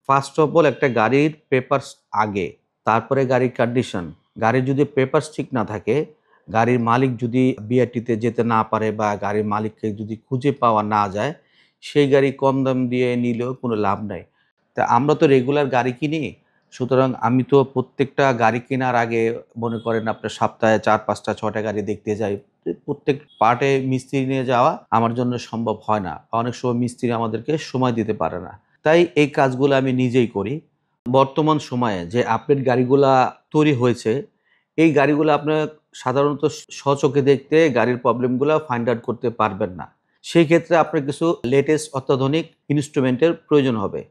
First of all একটা গাড়ির papers আগে, তারপরে গাড়ির কন্ডিশন। গাড়ির যদি পেপারস ঠিক না থাকে, গাড়ির মালিক যদি বিআরটিতে যেতে না পারে বা গাড়ির মালিককে যদি খুঁজে পাওয়া না যায়, সেই গাড়ি কম দাম দিয়ে নিলেও কোনো লাভ নাই। তা আমরা তো রেগুলার গাড়ি কিনি। সুতরাং আমি তো প্রত্যেকটা গাড়ি কেনার আগে মনে করেন আপনার সপ্তাহে ৪, ৫ টা ৬ টা গাড়ি দেখতে যাই। প্রত্যেক পার্টে মিস্ত্রি নিয়ে যাওয়া আমার জন্য সম্ভব হয় না। অনেক সময় মিস্ত্রি আমাদেরকে সময় দিতে পারে না। তাই এই কাজগুলো আমি নিজেই করি। বর্তমান সময়ে যে আপডেট গাড়িগুলা তৈরি হয়েছে, এই গাড়িগুলো আপনার সাধারণত স্বচক্ষে দেখতে গাড়ির প্রবলেমগুলা ফাইন্ড আউট করতে পারবেন না। সেই ক্ষেত্রে আপনার কিছু লেটেস্ট অত্যাধুনিক ইন্সট্রুমেন্টের প্রয়োজন হবে।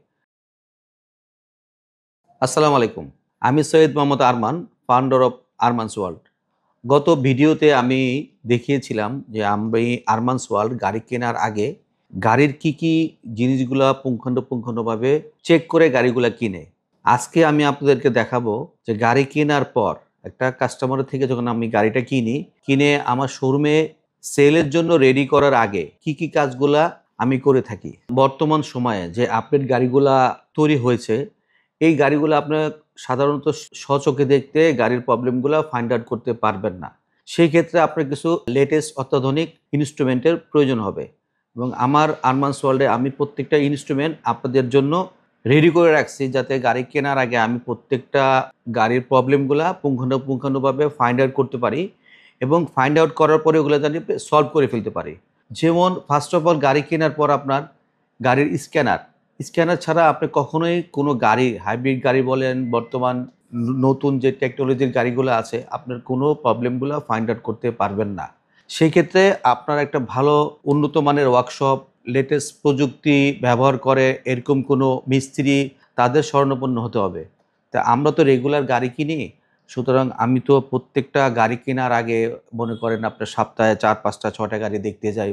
আসসালামু আলাইকুম। আমি Syed Mohammad Arman, founder of Arman's world. গত ভিডিওতে আমি দেখিয়েছিলাম যে আমি আরমানস ওয়ার্ল্ড গাড়ি কেনার আগে গাড়ির কি জিনিসগুলা পুঙ্খানুপুঙ্খভাবে চেক করে গাড়িগুলা কিনে। আজকে আমি আপনাদেরকে দেখাবো যে গাড়ি কেনার পর একটা কাস্টমারের থেকে যখন আমি গাড়িটা কিনি, কিনে আমার শোরুমে সেলের জন্য রেডি করার আগে কি কাজগুলা আমি করে থাকি। বর্তমান সময়ে যে আপডেট গাড়িগুলা তৈরি হয়েছে, এই গাড়িগুলো আপনার সাধারণত স্বচক্ষে দেখতে গাড়ির প্রবলেমগুলো ফাইন্ড আউট করতে পারবেন না। সেই ক্ষেত্রে আপনার কিছু লেটেস্ট অত্যাধুনিক ইনস্ট্রুমেন্টের প্রয়োজন হবে এবং আমার আরমানস ওয়ার্ল্ডে আমি প্রত্যেকটা ইনস্ট্রুমেন্ট আপনাদের জন্য রেডি করে রাখছি, যাতে গাড়ি কেনার আগে আমি প্রত্যেকটা গাড়ির প্রবলেমগুলা পুঙ্খানুপুঙ্খানুভাবে ফাইন্ড আউট করতে পারি এবং ফাইন্ড আউট করার পরে ওগুলো জানি সলভ করে ফেলতে পারি। যেমন ফার্স্ট অফ অল গাড়ি কেনার পর আপনার গাড়ির স্ক্যানার স্ক্যানার ছাড়া আপনি কখনোই কোনো গাড়ি, হাইব্রিড গাড়ি বলেন, বর্তমান নতুন যে টেকনোলজির গাড়িগুলো আছে, আপনার কোনো প্রবলেমগুলো ফাইন্ড আউট করতে পারবেন না। সেই ক্ষেত্রে আপনার একটা ভালো উন্নত মানের ওয়ার্কশপ, লেটেস্ট প্রযুক্তি ব্যবহার করে এরকম কোনো মিস্ত্রি, তাদের শরণাপন্ন হতে হবে। তা আমরা তো রেগুলার গাড়ি কিনি। সুতরাং আমি তো প্রত্যেকটা গাড়ি কেনার আগে মনে করেন আপনার সপ্তাহে ৪, ৫ টা ৬ টা গাড়ি দেখতে যাই।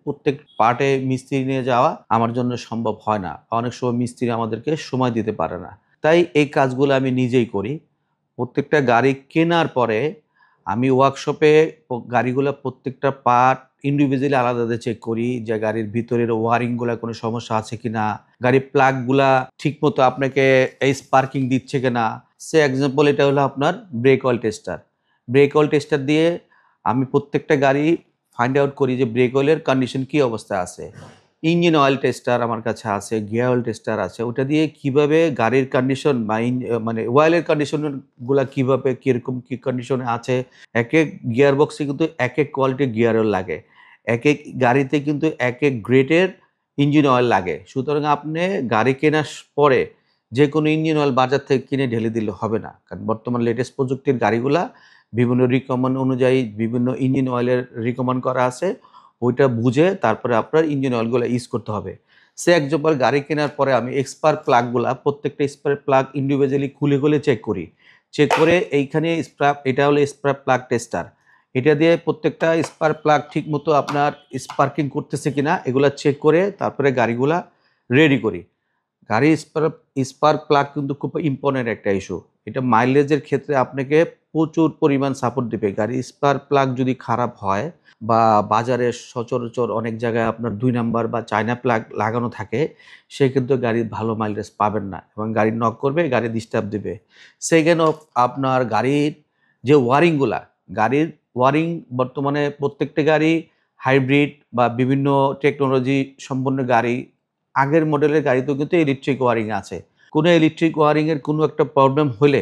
প্রত্যেক পার্টে মিস্ত্রি নিয়ে যাওয়া আমার জন্য সম্ভব হয় না। অনেক সময় মিস্ত্রি আমাদেরকে সময় দিতে পারে না। তাই এই কাজগুলো আমি নিজেই করি। প্রত্যেকটা গাড়ি কেনার পরে আমি ওয়ার্কশপে গাড়িগুলা প্রত্যেকটা পার্ট ইন্ডিভিজুয়ালি আলাদা চেক করি যে গাড়ির ভিতরের ওয়ারিংগুলা কোনো সমস্যা আছে কিনা, গাড়ির প্লাগগুলা ঠিকমতো আপনাকে এই স্পার্কিং দিচ্ছে কিনা। সে এক্সাম্পল এটা হলো আপনার break oil tester. Break oil tester দিয়ে আমি প্রত্যেকটা গাড়ি ফাইন্ড আউট করি যে ব্রেক অয়েলের কন্ডিশন কী অবস্থায় আছে। ইঞ্জিন অয়েল টেস্টার আমার কাছে আছে, গিয়ার অয়েল টেস্টার আছে। ওটা দিয়ে কিভাবে গাড়ির কন্ডিশন বা মানে অয়েলের কন্ডিশনগুলা কিভাবে কিরকম কি কন্ডিশনে আছে। একেক গিয়ার বক্সে কিন্তু একেক কোয়ালিটির গিয়ার অয়েল লাগে। একেক গাড়িতে কিন্তু একেক গ্রেডের ইঞ্জিন অয়েল লাগে। সুতরাং আপনি গাড়ি কেনার পরে যেকোনো ইঞ্জিন অয়েল বাজার থেকে কিনে ঢেলে দিলে হবে না। কারণ বর্তমান লেটেস্ট প্রযুক্তির গাড়িগুলা বিভিন্ন রিকমেন্ড অনুযায়ী বিভিন্ন ইঞ্জিন অয়েলের রিকমেন্ড করা আছে। ওইটা বুঝে তারপরে আপনার ইঞ্জিন অয়েলগুলো ইউজ করতে হবে। সে এক্সাম্পল গাড়ি কেনার পরে আমি এক্সপার্ট প্লাগগুলা প্রত্যেকটা স্পার্ক প্লাগ ইন্ডিভিজুয়ালি খুলে চেক করি। চেক করে এইখানে এটা হলো স্পার্ক প্লাগ টেস্টার। এটা দিয়ে প্রত্যেকটা স্পার্ক প্লাগ ঠিকমতো আপনার স্পার্কিং করতেছে কিনা এগুলা চেক করে তারপরে গাড়িগুলা রেডি করি। গাড়ির স্পার্ক প্লাগ কিন্তু খুব ইম্পর্টেন্ট একটা ইস্যু। এটা মাইলেজের ক্ষেত্রে আপনাকে প্রচুর পরিমাণ সাপোর্ট দিবে। গাড়ির স্পার্ক প্লাগ যদি খারাপ হয় বা বাজারে সচরাচর অনেক জায়গায় আপনার ২ নাম্বার বা চায়না প্লাগ লাগানো থাকে, সেক্ষেত্রে গাড়ির ভালো মাইলেজ পাবেন না এবং গাড়ি নক করবে, গাড়ি ডিস্টার্ব দিবে। সেকেন্ড অফ আপনার গাড়ির যে ওয়ারিংগুলা, গাড়ির ওয়ারিং বর্তমানে প্রত্যেকটা গাড়ি হাইব্রিড বা বিভিন্ন টেকনোলজি সম্পন্ন গাড়ি, আগের মডেলের গাড়িতেও কিন্তু ইলেকট্রিক ওয়ারিং আছে। কোনো ইলেকট্রিক ওয়ারিংয়ের কোনো একটা প্রবলেম হলে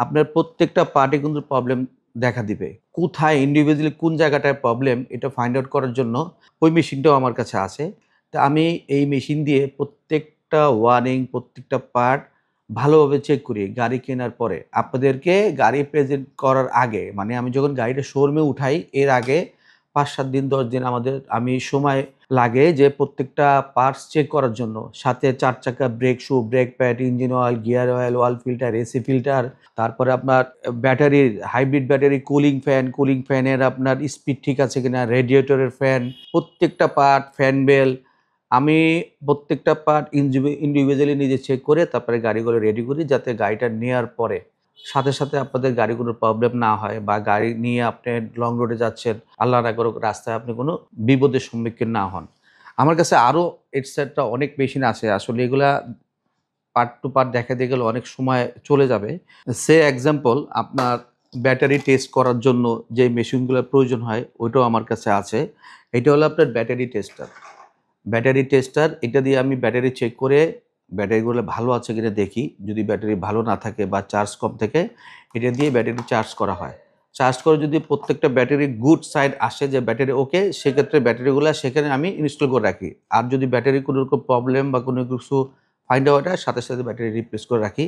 আপনার প্রত্যেকটা পার্টে কিন্তু প্রবলেম দেখা দিবে। কোথায় ইন্ডিভিজুয়ালি কোন জায়গাটায় প্রবলেম এটা ফাইন্ড আউট করার জন্য ওই মেশিনটাও আমার কাছে আছে। তা আমি এই মেশিন দিয়ে প্রত্যেকটা ওয়ারিং, প্রত্যেকটা পার্ট ভালোভাবে চেক করি গাড়ি কেনার পরে। আপনাদেরকে গাড়ি প্রেজেন্ট করার আগে, মানে আমি যখন গাড়িটা শোরুমে উঠাই এর আগে ৫, ৭ দিন ১০ দিন আমি সময় লাগে যে প্রত্যেকটা পার্টস চেক করার জন্য। সাথে ৪ চাকা brake shoe, brake pad, engine oil, gear oil, oil filter, AC filter, তারপরে আপনার ব্যাটারির হাইব্রিড ব্যাটারি, কুলিং ফ্যানের আপনার স্পিড ঠিক আছে কিনা, রেডিয়েটরের ফ্যান, প্রত্যেকটা পার্ট, ফ্যান বেল আমি প্রত্যেকটা পার্ট ইন্ডিভিজুয়ালি নিজে চেক করে তারপরে গাড়িগুলো রেডি করি, যাতে গাড়িটা নেয়ার পরে সাথে আপনাদের গাড়ি কোনো প্রবলেম না হয় বা গাড়ি নিয়ে আপনি লং রুটে যাচ্ছেন, আল্লাহ না করুক রাস্তায় আপনি কোনো বিপদের সম্মুখীন না হন। আমার কাছে আরও এটসেট্রা অনেক মেশিন আছে। আসলে এগুলা পার্ট টু পার্ট দেখাতে গেলে অনেক সময় চলে যাবে। সে এক্সাম্পল আপনার ব্যাটারি টেস্ট করার জন্য যে মেশিনগুলোর প্রয়োজন হয় ওইটাও আমার কাছে আছে। এটা হলো আপনার ব্যাটারি টেস্টার। ব্যাটারি টেস্টার এটা দিয়ে আমি ব্যাটারি চেক করে ব্যাটারিগুলো ভালো আছে কিনা দেখি। যদি ব্যাটারি ভালো না থাকে বা চার্জ কম থাকে এটা দিয়ে ব্যাটারি চার্জ করা হয়। চার্জ করে যদি প্রত্যেকটা ব্যাটারি গুড সাইড আসে যে ব্যাটারি ওকে, সেক্ষেত্রে ব্যাটারিগুলো সেখানে আমি ইনস্টল করে রাখি। আর যদি ব্যাটারি কোনো রকম প্রবলেম বা কোনো কিছু ফাইন্ড আউট হয় সাথে সাথে ব্যাটারি রিপ্লেস করে রাখি।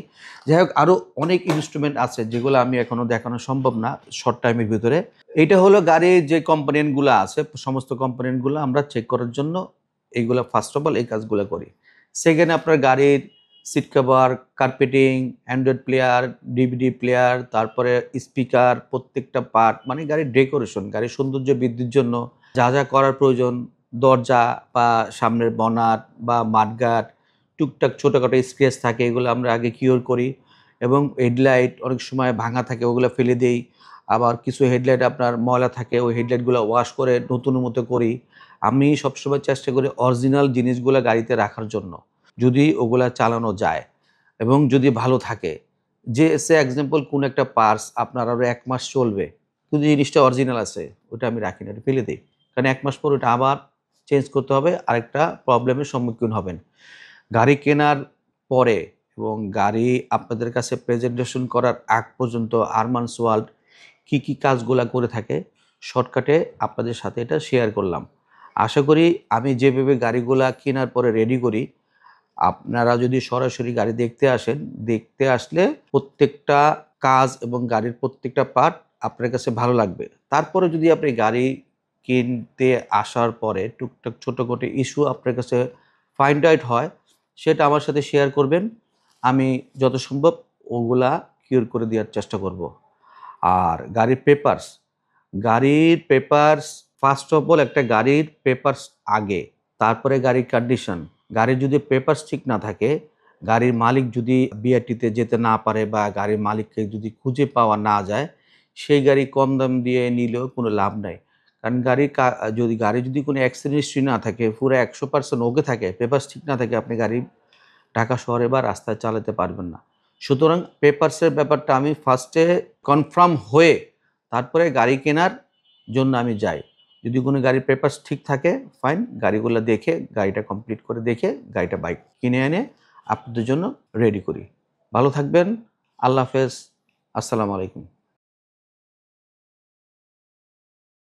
যাই হোক, আরও অনেক ইনস্ট্রুমেন্ট আছে যেগুলো আমি এখনও দেখানো সম্ভব না শর্ট টাইমের ভিতরে। এইটা হলো গাড়ির যে কম্পোনেন্টগুলো আছে সমস্ত কম্পোনেন্টগুলো আমরা চেক করার জন্য এইগুলা ফার্স্ট অফ অল এই কাজগুলো করি। সেকেন্ড আপনার গাড়ির seat cover, carpeting, Android player, DVD player, তারপরে স্পিকার, প্রত্যেকটা পার্ট মানে গাড়ির ডেকোরেশন, গাড়ির সৌন্দর্য বৃদ্ধির জন্য যা যা করার প্রয়োজন, দরজা বা সামনের বনাট বা মাডগার্ড, টুকটাক ছোটোখাটো স্ক্র্যাচ থাকে এগুলো আমরা আগে কিওর করি। এবং হেডলাইট অনেক সময় ভাঙা থাকে ওগুলো ফেলে দেই। আবার কিছু হেডলাইট আপনার ময়লা থাকে ওই হেডলাইটগুলো ওয়াশ করে নতুনের মতো করি। আমি সবসময় চেষ্টা করি অরিজিনাল জিনিসগুলো গাড়িতে রাখার জন্য, যদি ওগুলা চালানো যায় এবং যদি ভালো থাকে। যে সে এক্সাম্পল কোনো একটা পার্টস আপনার আরও ১ মাস চলবে, কিন্তু জিনিসটা অরিজিনাল আছে, ওটা আমি রাখি না, ওটা ফেলে দেই। কারণ ১ মাস পর ওটা আবার চেঞ্জ করতে হবে, আরেকটা প্রবলেমের সম্মুখীন হবেন। গাড়ি কেনার পরে এবং গাড়ি আপনাদের কাছে প্রেজেন্টেশন করার আগ পর্যন্ত আরমানস ওয়ার্ল্ড কী, কী কাজগুলা করে থাকে শর্টকাটে আপনাদের সাথে এটা শেয়ার করলাম। আশা করি আমি যেভাবে গাড়িগুলা কেনার পরে রেডি করি, আপনারা যদি সরাসরি গাড়ি দেখতে আসেন, দেখতে আসলে প্রত্যেকটা কাজ এবং গাড়ির প্রত্যেকটা পার্ট আপনার কাছে ভালো লাগবে। তারপরে যদি আপনি গাড়ি কিনতে আসার পরে টুকটাক ছোটখাটো ইস্যু আপনার কাছে ফাইন্ড আউট হয়, সেটা আমার সাথে শেয়ার করবেন। আমি যত সম্ভব ওগুলা কিওর করে দেওয়ার চেষ্টা করব। আর গাড়ির পেপারস ফার্স্ট অফ অল একটা গাড়ির পেপারস আগে, তারপরে গাড়ির কন্ডিশন। গাড়ির যদি পেপারস ঠিক না থাকে, গাড়ির মালিক যদি বিআরটিতে যেতে না পারে বা গাড়ির মালিককে যদি খুঁজে পাওয়া না যায়, সেই গাড়ি কম দাম দিয়ে নিলেও কোনো লাভ নাই। কারণ গাড়ি যদি কোনো অ্যাক্সিডেন্ট হিস্ট্রি না থাকে, পুরো ১০০% ওকে থাকে, পেপারস ঠিক না থাকে, আপনি গাড়ি ঢাকা শহরে বা রাস্তায় চালাতে পারবেন না। সুতরাং পেপারসের ব্যাপারটা আমি ফার্স্টে কনফার্ম হয়ে তারপরে গাড়ি কেনার জন্য আমি যাই। যদি কোনো গাড়ির পেপারস ঠিক থাকে ফাইন, গাড়িগুলো দেখে গাড়িটা কমপ্লিট করে দেখে গাড়িটা বাইক কিনে এনে আপনাদের জন্য রেডি করি। ভালো থাকবেন। আল্লাহ হাফেজ। আসসালামু আলাইকুম।